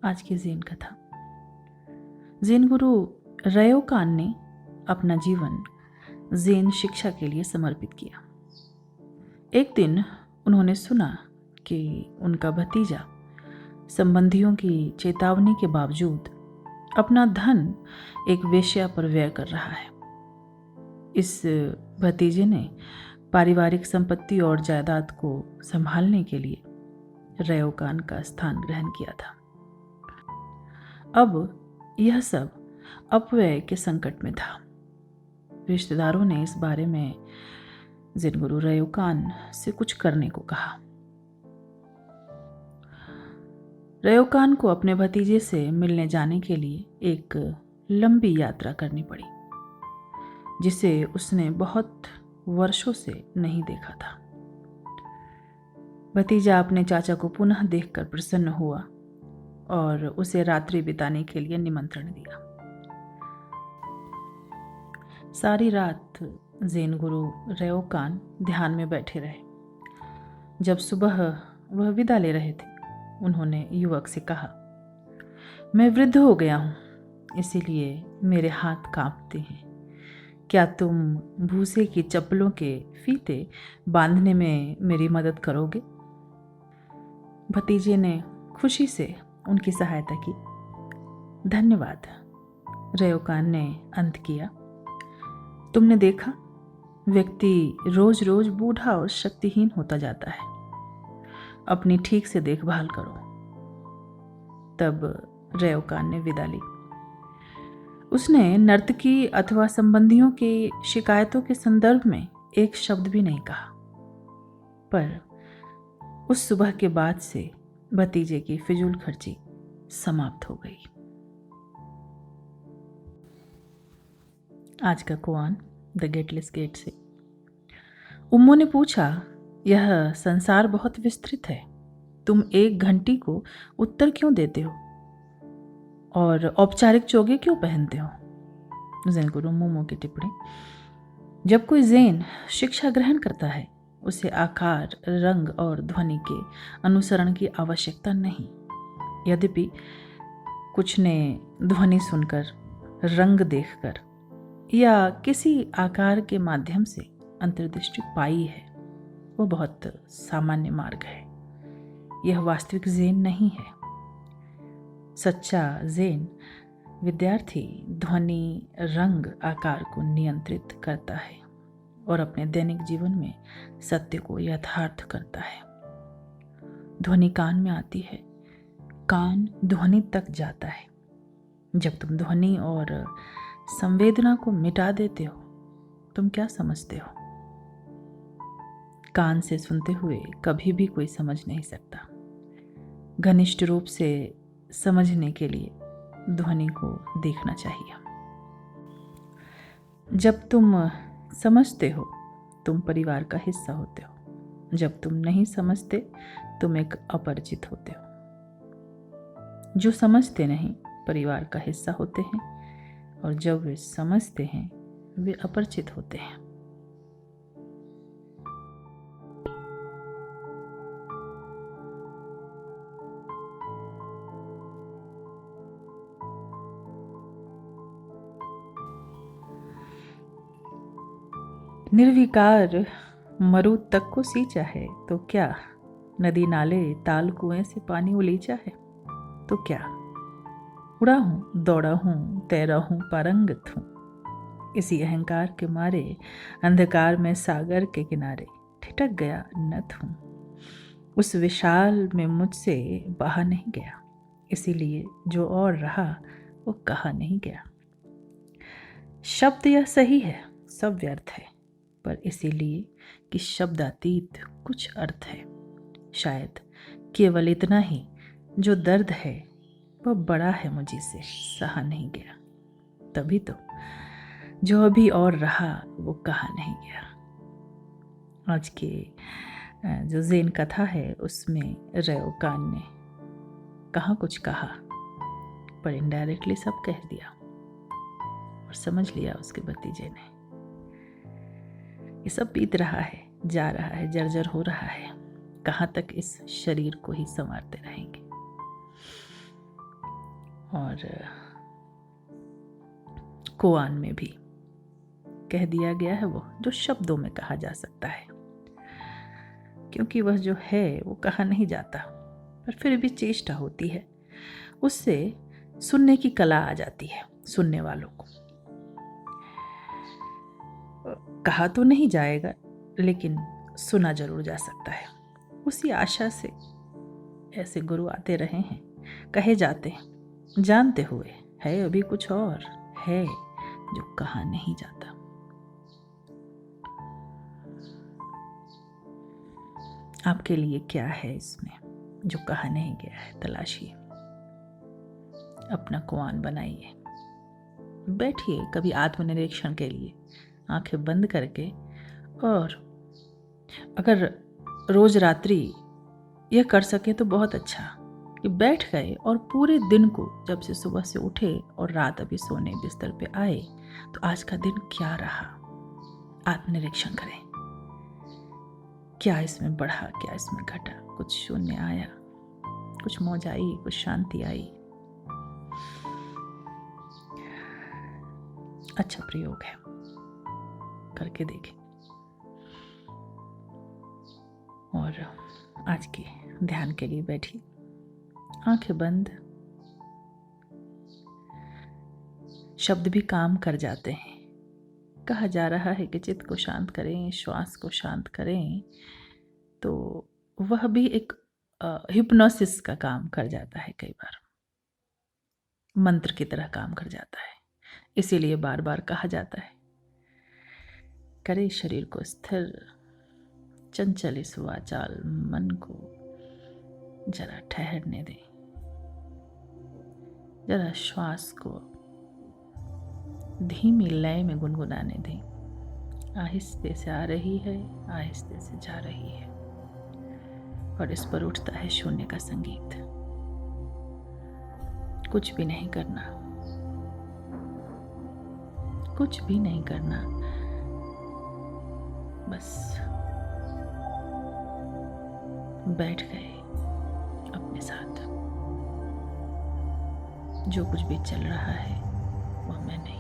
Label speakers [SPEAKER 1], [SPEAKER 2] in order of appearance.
[SPEAKER 1] आज की ज़ेन कथा। ज़ेन गुरु रयोकान ने अपना जीवन ज़ेन शिक्षा के लिए समर्पित किया। एक दिन उन्होंने सुना कि उनका भतीजा संबंधियों की चेतावनी के बावजूद अपना धन एक वेश्या पर व्यय कर रहा है। इस भतीजे ने पारिवारिक संपत्ति और जायदाद को संभालने के लिए रयोकान का स्थान ग्रहण किया था। अब यह सब अपव्यय के संकट में था। रिश्तेदारों ने इस बारे में ज़ेन गुरु रयोकान से कुछ करने को कहा। रयोकान को अपने भतीजे से मिलने जाने के लिए एक लंबी यात्रा करनी पड़ी, जिसे उसने बहुत वर्षों से नहीं देखा था। भतीजा अपने चाचा को पुनः देखकर प्रसन्न हुआ और उसे रात्रि बिताने के लिए निमंत्रण दिया। सारी रात ज़ेन गुरु रयोकान ध्यान में बैठे रहे। जब सुबह वह विदा ले रहे थे, उन्होंने युवक से कहा, मैं वृद्ध हो गया हूँ, इसीलिए मेरे हाथ कांपते हैं। क्या तुम भूसे की चप्पलों के फीते बांधने में मेरी मदद करोगे? भतीजे ने खुशी से उनकी सहायता की। धन्यवाद, रयोकान ने अंत किया। तुमने देखा, व्यक्ति रोज रोज बूढ़ा और शक्तिहीन होता जाता है। अपनी ठीक से देखभाल करो। तब रयोकान ने विदा ली। उसने नर्तकी अथवा संबंधियों की शिकायतों के संदर्भ में एक शब्द भी नहीं कहा। पर उस सुबह के बाद से भतीजे की फिजूल खर्ची समाप्त हो गई। आज का कुआन द गेटलेस गेट से। उम्मू ने पूछा, यह संसार बहुत विस्तृत है, तुम एक घंटी को उत्तर क्यों देते हो और औपचारिक चोगे क्यों पहनते हो? ज़ेन गुरु मोमो की टिप्पणी। जब कोई ज़ेन शिक्षा ग्रहण करता है, उसे आकार, रंग और ध्वनि के अनुसरण की आवश्यकता नहीं। यद्यपि कुछ ने ध्वनि सुनकर, रंग देखकर या किसी आकार के माध्यम से अंतर्दृष्टि पाई है, वो बहुत सामान्य मार्ग है। यह वास्तविक ज़ेन नहीं है। सच्चा ज़ेन विद्यार्थी ध्वनि, रंग, आकार को नियंत्रित करता है और अपने दैनिक जीवन में सत्य को यथार्थ करता है। ध्वनि कान में आती है, कान ध्वनि तक जाता है। जब तुम ध्वनि और संवेदना को मिटा देते हो, तुम क्या समझते हो? कान से सुनते हुए कभी भी कोई समझ नहीं सकता। घनिष्ठ रूप से समझने के लिए ध्वनि को देखना चाहिए। जब तुम समझते हो, तुम परिवार का हिस्सा होते हो। जब तुम नहीं समझते, तुम एक अपरिचित होते हो। जो समझते नहीं, परिवार का हिस्सा होते हैं, और जब वे समझते हैं, वे अपरिचित होते हैं। निर्विकार मरु तक को सींचा है तो क्या? नदी नाले ताल कुएं से पानी उलीचा है तो क्या? उड़ा हूँ, दौड़ा हूँ, तैरा हूँ, पारंगत हूँ। इसी अहंकार के मारे अंधकार में सागर के किनारे ठिठक गया नत हूँ। उस विशाल में मुझसे बहा नहीं गया, इसीलिए जो और रहा वो कहा नहीं गया। शब्द यह सही है, सब व्यर्थ है, पर इसीलिए कि शब्दातीत कुछ अर्थ है। शायद केवल इतना ही, जो दर्द है वह बड़ा है, मुझसे सहा नहीं गया। तभी तो जो अभी और रहा वो कहा नहीं गया। आज के जो ज़ेन कथा है, उसमें रयोकान ने कहाँ कुछ कहा, पर इनडायरेक्टली सब कह दिया और समझ लिया उसके भतीजे ने। ये सब बीत रहा है, जा रहा है, जर्जर हो रहा है। कहाँ तक इस शरीर को ही संवारते रहेंगे। और कुरान में भी कह दिया गया है वो जो शब्दों में कहा जा सकता है, क्योंकि वह जो है वो कहा नहीं जाता, पर फिर भी चेष्टा होती है, उससे सुनने की कला आ जाती है सुनने वालों को। कहा तो नहीं जाएगा लेकिन सुना जरूर जा सकता है। उसी आशा से ऐसे गुरु आते रहे हैं, कहे जाते हैं, जानते हुए है अभी कुछ और है जो कहा नहीं जाता। आपके लिए क्या है इसमें जो कहा नहीं गया है? तलाशिए, अपना कुरान बनाइए, बैठिए कभी आत्मनिरीक्षण के लिए आंखें बंद करके। और अगर रोज रात्रि यह कर सके तो बहुत अच्छा कि बैठ गए और पूरे दिन को, जब से सुबह से उठे और रात अभी सोने बिस्तर पे आए, तो आज का दिन क्या रहा आत्मनिरीक्षण करें। क्या इसमें बढ़ा, क्या इसमें घटा, कुछ शून्य आया, कुछ मौज आई, कुछ शांति आई। अच्छा प्रयोग है, करके देखें। और आज के ध्यान के लिए बैठिए, आंखें बंद। शब्द भी काम कर जाते हैं। कहा जा रहा है कि चित्त को शांत करें, श्वास को शांत करें, तो वह भी एक हिप्नोसिस का काम कर जाता है, कई बार मंत्र की तरह काम कर जाता है। इसीलिए बार बार कहा जाता है, करे शरीर को स्थिर, चंचल इस वाचाल मन को जरा ठहरने दें, जरा श्वास को धीमी लय में गुनगुनाने दें। आहिस्ते से आ रही है, आहिस्ते से जा रही है, और इस पर उठता है शून्य का संगीत। कुछ भी नहीं करना, कुछ भी नहीं करना, बस बैठ गए अपने साथ। जो कुछ भी चल रहा है वह मैं नहीं।